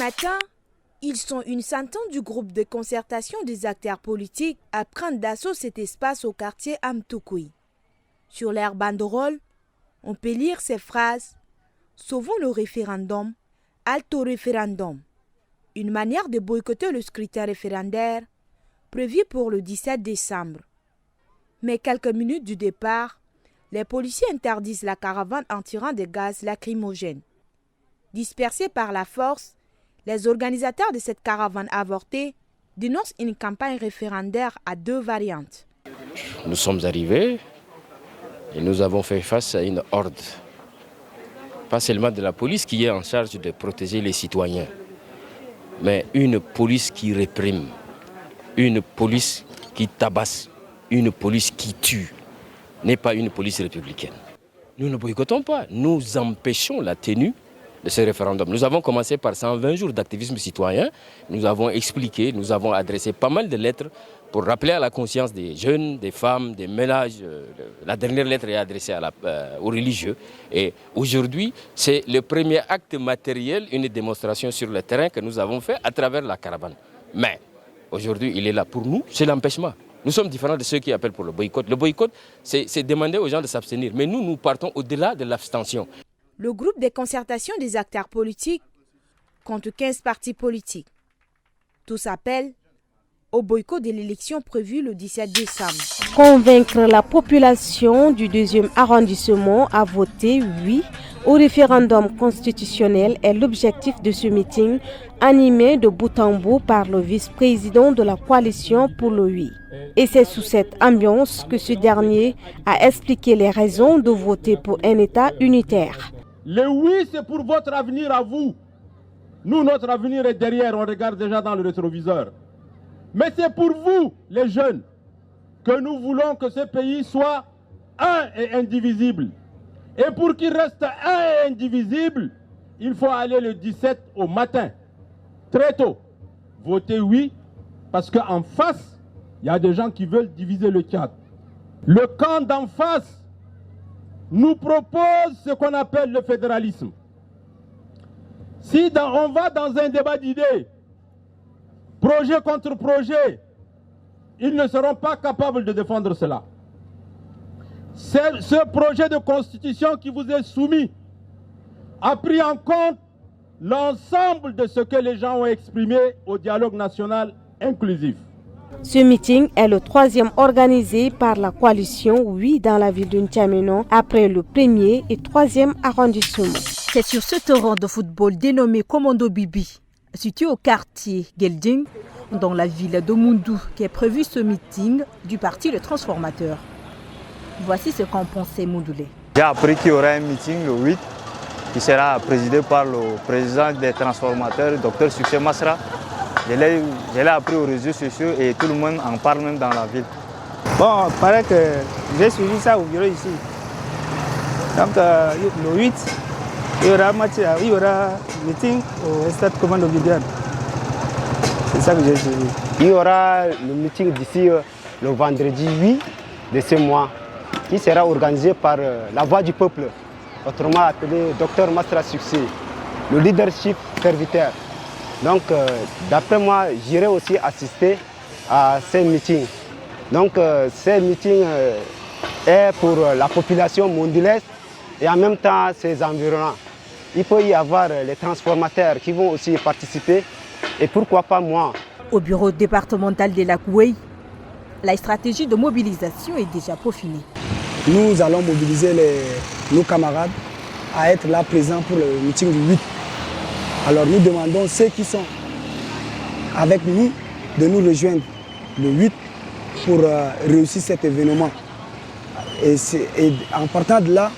matin, ils sont une centaine du groupe de concertation des acteurs politiques à prendre d'assaut cet espace au quartier Amtoukoui. Sur leur banderole, on peut lire ces phrases « Sauvons le référendum, alto référendum », une manière de boycotter le scrutin référendaire prévu pour le 17 décembre. Mais quelques minutes du départ, les policiers interdisent la caravane en tirant des gaz lacrymogènes. Dispersés par la force, les organisateurs de cette caravane avortée dénoncent une campagne référendaire à 2 variantes. Nous sommes arrivés et nous avons fait face à une horde, pas seulement de la police qui est en charge de protéger les citoyens, mais une police qui réprime, une police qui tabasse, une police qui tue, n'est pas une police républicaine. Nous ne boycottons pas, nous empêchons la tenue de ce référendum. Nous avons commencé par 120 jours d'activisme citoyen, nous avons expliqué, nous avons adressé pas mal de lettres pour rappeler à la conscience des jeunes, des femmes, des ménages. La dernière lettre est adressée aux religieux. Et aujourd'hui, c'est le premier acte matériel, une démonstration sur le terrain que nous avons fait à travers la caravane. Mais aujourd'hui, il est là pour nous, c'est l'empêchement. Nous sommes différents de ceux qui appellent pour le boycott. Le boycott, c'est demander aux gens de s'abstenir. Mais nous partons au-delà de l'abstention. Le groupe de concertation des acteurs politiques compte 15 partis politiques. Tous appellent au boycott de l'élection prévue le 17 décembre. Convaincre la population du 2e arrondissement à voter oui au référendum constitutionnel est l'objectif de ce meeting animé de bout en bout par le vice-président de la coalition pour le oui. Et c'est sous cette ambiance que ce dernier a expliqué les raisons de voter pour un État unitaire. Le oui, c'est pour votre avenir à vous. Nous, notre avenir est derrière, on regarde déjà dans le rétroviseur. Mais c'est pour vous, les jeunes, que nous voulons que ce pays soit un et indivisible. Et pour qu'il reste un et indivisible, il faut aller le 17 au matin, très tôt. Voter oui, parce qu'en face, il y a des gens qui veulent diviser le Tchad. Le camp d'en face nous propose ce qu'on appelle le fédéralisme. Si on va dans un débat d'idées, projet contre projet, ils ne seront pas capables de défendre cela. Ce projet de constitution qui vous est soumis a pris en compte l'ensemble de ce que les gens ont exprimé au dialogue national inclusif. Ce meeting est le 3e organisé par la coalition Oui dans la ville de N'Djamena après le 1er et 3e arrondissement. C'est sur ce terrain de football dénommé Commando Bibi, situé au quartier Gelding, dans la ville de Moundou, qui est prévu ce meeting du Parti Le Transformateur. Voici ce qu'en pensait Moundoulé. J'ai appris qu'il y aura un meeting le 8 qui sera présidé par le président des transformateurs, Dr Succès Masra. Je l'ai appris aux réseaux sociaux et tout le monde en parle même dans la ville. Bon, il paraît que j'ai suivi ça au bureau ici. Donc le 8, il y aura meeting au stade Commando Bibiane. C'est ça que j'ai suivi. Il y aura le meeting d'ici le vendredi 8 de ce mois qui sera organisé par la Voix du Peuple, autrement appelé Dr Masra Succès, le leadership serviteur. Donc, d'après moi, j'irai aussi assister à ces meetings. Donc, ces meetings est pour la population mondulaise et en même temps ses environnants. Il peut y avoir les transformateurs qui vont aussi participer et pourquoi pas moi. Au bureau départemental de la Koué, la stratégie de mobilisation est déjà peaufinée. Nous allons mobiliser nos camarades à être là présents pour le meeting du 8. Alors nous demandons ceux qui sont avec nous de nous rejoindre le 8 pour réussir cet événement. Et en partant de là,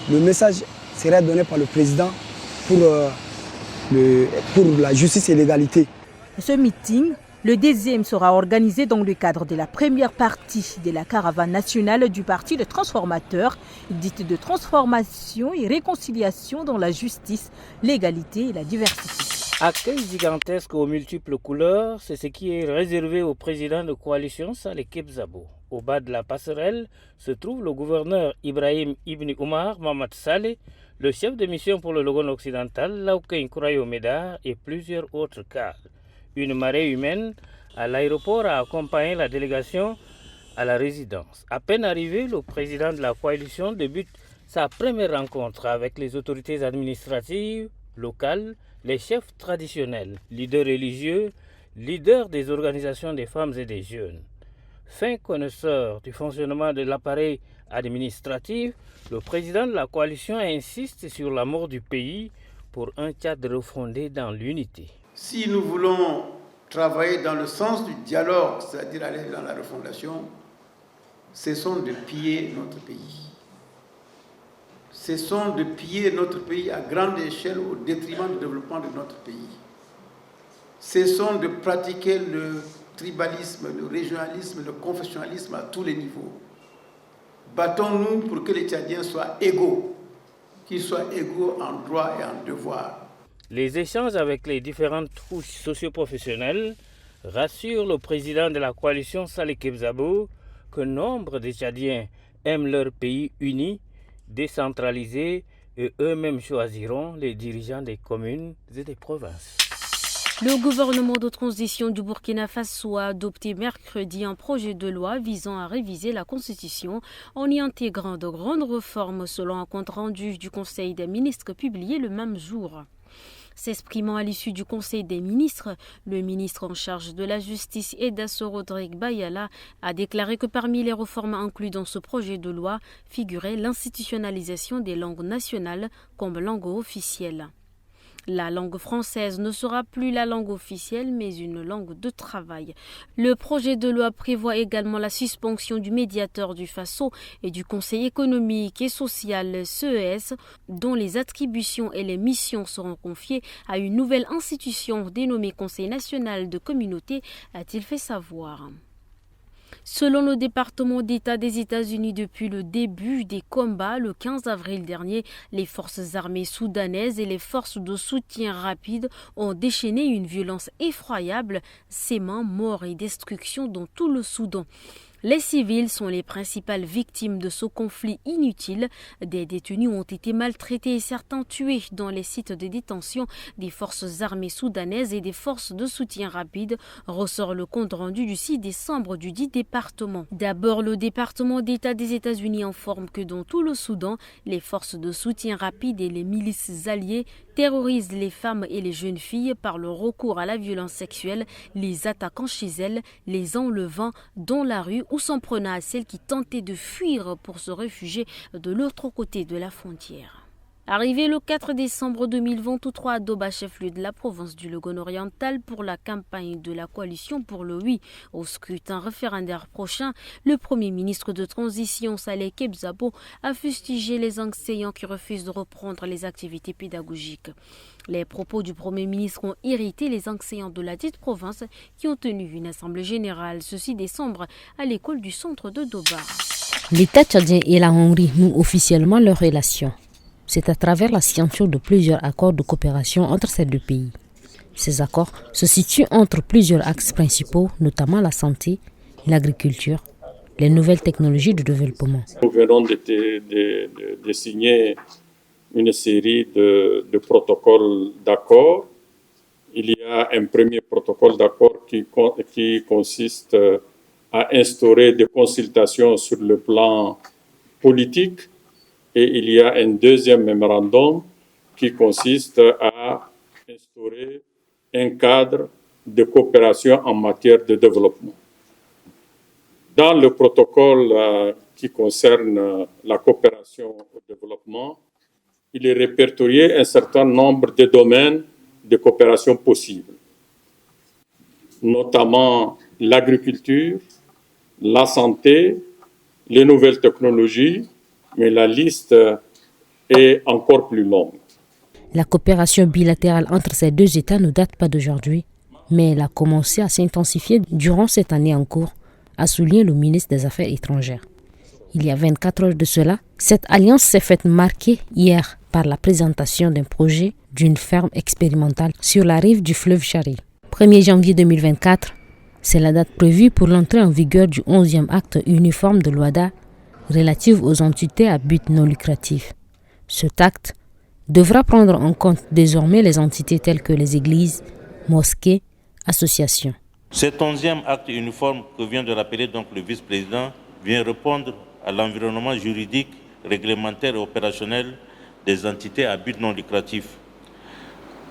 le message serait donné par le président pour la justice et l'égalité. Ce meeting, le 2e, sera organisé dans le cadre de la première partie de la caravane nationale du Parti de Transformateurs, dite de transformation et réconciliation dans la justice, l'égalité et la diversité. Accueil gigantesque aux multiples couleurs, c'est ce qui est réservé au président de coalition Saleh Kebzabo. Au bas de la passerelle se trouve le gouverneur Ibrahim Ibn Omar Mamad Saleh, le chef de mission pour le Logone occidental, Laouké Nkourayo Médard, et plusieurs autres cadres. Une marée humaine à l'aéroport a accompagné la délégation à la résidence. À peine arrivé, le président de la coalition débute sa première rencontre avec les autorités administratives locales, les chefs traditionnels, leaders religieux, leaders des organisations des femmes et des jeunes. Fin connaisseur du fonctionnement de l'appareil administratif, le président de la coalition insiste sur l'amour du pays pour un Tchad refondé dans l'unité. Si nous voulons travailler dans le sens du dialogue, c'est-à-dire aller dans la refondation, cessons de piller notre pays. Cessons de piller notre pays à grande échelle au détriment du développement de notre pays. Cessons de pratiquer le tribalisme, le régionalisme, le confessionnalisme à tous les niveaux. Battons-nous pour que les Tchadiens soient égaux, qu'ils soient égaux en droit et en devoir. Les échanges avec les différentes couches socio-professionnelles rassurent le président de la coalition Saleh Kebzabo que nombre de Tchadiens aiment leur pays uni, décentralisé, et eux-mêmes choisiront les dirigeants des communes et des provinces. Le gouvernement de transition du Burkina Faso a adopté mercredi un projet de loi visant à réviser la Constitution en y intégrant de grandes réformes selon un compte rendu du Conseil des ministres publié le même jour. S'exprimant à l'issue du Conseil des ministres, le ministre en charge de la Justice, Edasso Rodrigue Bayala, a déclaré que parmi les réformes incluses dans ce projet de loi figurait l'institutionnalisation des langues nationales comme langue officielle. La langue française ne sera plus la langue officielle, mais une langue de travail. Le projet de loi prévoit également la suspension du médiateur du Faso et du Conseil économique et social CES, dont les attributions et les missions seront confiées à une nouvelle institution dénommée Conseil national de communauté, a-t-il fait savoir. Selon le département d'État des États-Unis, depuis le début des combats, le 15 avril dernier, les forces armées soudanaises et les forces de soutien rapide ont déchaîné une violence effroyable, sémant mort et destruction dans tout le Soudan. Les civils sont les principales victimes de ce conflit inutile. Des détenus ont été maltraités et certains tués dans les sites de détention des forces armées soudanaises et des forces de soutien rapide, ressort le compte rendu du 6 décembre du dit département. D'abord, le département d'État des États-Unis informe que dans tout le Soudan, les forces de soutien rapide et les milices alliées terrorisent les femmes et les jeunes filles par le recours à la violence sexuelle, les attaquant chez elles, les enlevant dans la rue ou s'en prenant à celles qui tentaient de fuir pour se réfugier de l'autre côté de la frontière. Arrivé le 4 décembre 2023 à Doba, chef-lieu de la province du Logone oriental, pour la campagne de la coalition pour le oui au scrutin référendaire prochain, le Premier ministre de transition Saleh Kebzabo a fustigé les enseignants qui refusent de reprendre les activités pédagogiques. Les propos du Premier ministre ont irrité les enseignants de la dite province qui ont tenu une assemblée générale ce 6 décembre à l'école du centre de Doba. L'État tchadien et la Hongrie nouent officiellement leurs relations. C'est à travers la signature de plusieurs accords de coopération entre ces deux pays. Ces accords se situent entre plusieurs axes principaux, notamment la santé, l'agriculture, les nouvelles technologies de développement. Nous venons de signer une série de protocoles d'accord. Il y a un premier protocole d'accord qui consiste à instaurer des consultations sur le plan politique. Et il y a un deuxième mémorandum qui consiste à instaurer un cadre de coopération en matière de développement. Dans le protocole qui concerne la coopération au développement, il est répertorié un certain nombre de domaines de coopération possibles, notamment l'agriculture, la santé, les nouvelles technologies, mais la liste est encore plus longue. La coopération bilatérale entre ces deux États ne date pas d'aujourd'hui, mais elle a commencé à s'intensifier durant cette année en cours, a souligné le ministre des Affaires étrangères. Il y a 24 heures de cela, cette alliance s'est faite marquer hier par la présentation d'un projet d'une ferme expérimentale sur la rive du fleuve Chari. 1er janvier 2024, c'est la date prévue pour l'entrée en vigueur du 11e acte uniforme de l'OADA relative aux entités à but non lucratif. Cet acte devra prendre en compte désormais les entités telles que les églises, mosquées, associations. Cet 11e acte uniforme que vient de rappeler donc le vice-président vient répondre à l'environnement juridique, réglementaire et opérationnel des entités à but non lucratif.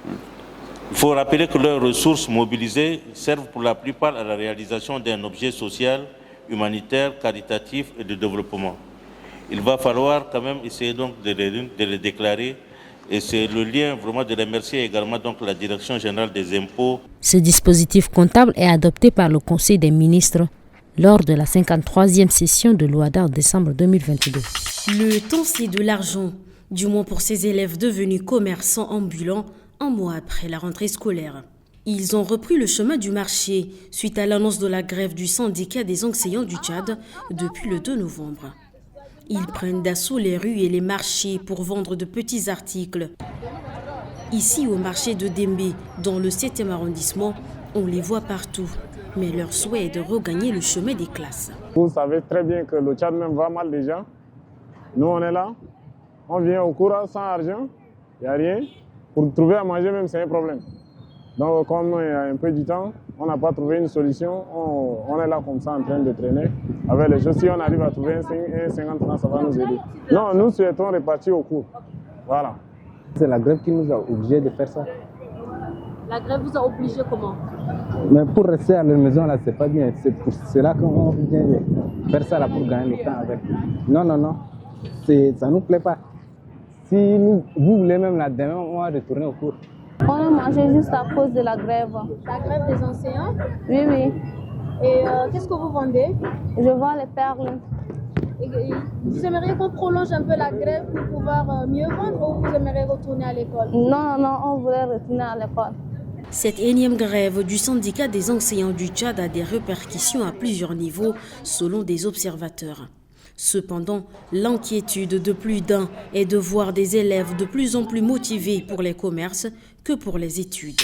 Il faut rappeler que leurs ressources mobilisées servent pour la plupart à la réalisation d'un objet social, humanitaire, caritatif et de développement. Il va falloir quand même essayer donc de les déclarer. Et c'est le lien vraiment de remercier également donc la Direction générale des impôts. Ce dispositif comptable est adopté par le Conseil des ministres lors de la 53e session de l'OADA en décembre 2022. Le temps, c'est de l'argent, du moins pour ces élèves devenus commerçants ambulants un mois après la rentrée scolaire. Ils ont repris le chemin du marché suite à l'annonce de la grève du syndicat des enseignants du Tchad depuis le 2 novembre. Ils prennent d'assaut les rues et les marchés pour vendre de petits articles. Ici, au marché de Dembe, dans le 7e arrondissement, on les voit partout. Mais leur souhait est de regagner le chemin des classes. Vous savez très bien que le Tchad même va mal déjà. Nous, on est là. On vient au cours sans argent. Il n'y a rien. Pour trouver à manger même, c'est un problème. Donc, comme il y a un peu du temps, on n'a pas trouvé une solution. On est là comme ça en train de traîner avec les choses. Si on arrive à trouver un 50 francs, ça va nous aider. Non, nous souhaitons repartir au cours. Voilà. C'est la grève qui nous a obligés de faire ça. La grève vous a obligé comment? Mais pour rester à la maison, là, c'est pas bien. C'est pour cela qu'on vient faire ça là pour gagner le temps avec. Non, non, non. Ça ne nous plaît pas. Si vous voulez même là, demain, on va retourner au cours. On a mangé juste à cause de la grève. La grève des enseignants? Oui, oui. Et qu'est-ce que vous vendez? Je vends les perles. Et vous aimeriez qu'on prolonge un peu la grève pour pouvoir mieux vendre ou vous aimeriez retourner à l'école? Non, non, on voulait retourner à l'école. Cette énième grève du syndicat des enseignants du Tchad a des répercussions à plusieurs niveaux selon des observateurs. Cependant, l'inquiétude de plus d'un est de voir des élèves de plus en plus motivés pour les commerces que pour les études.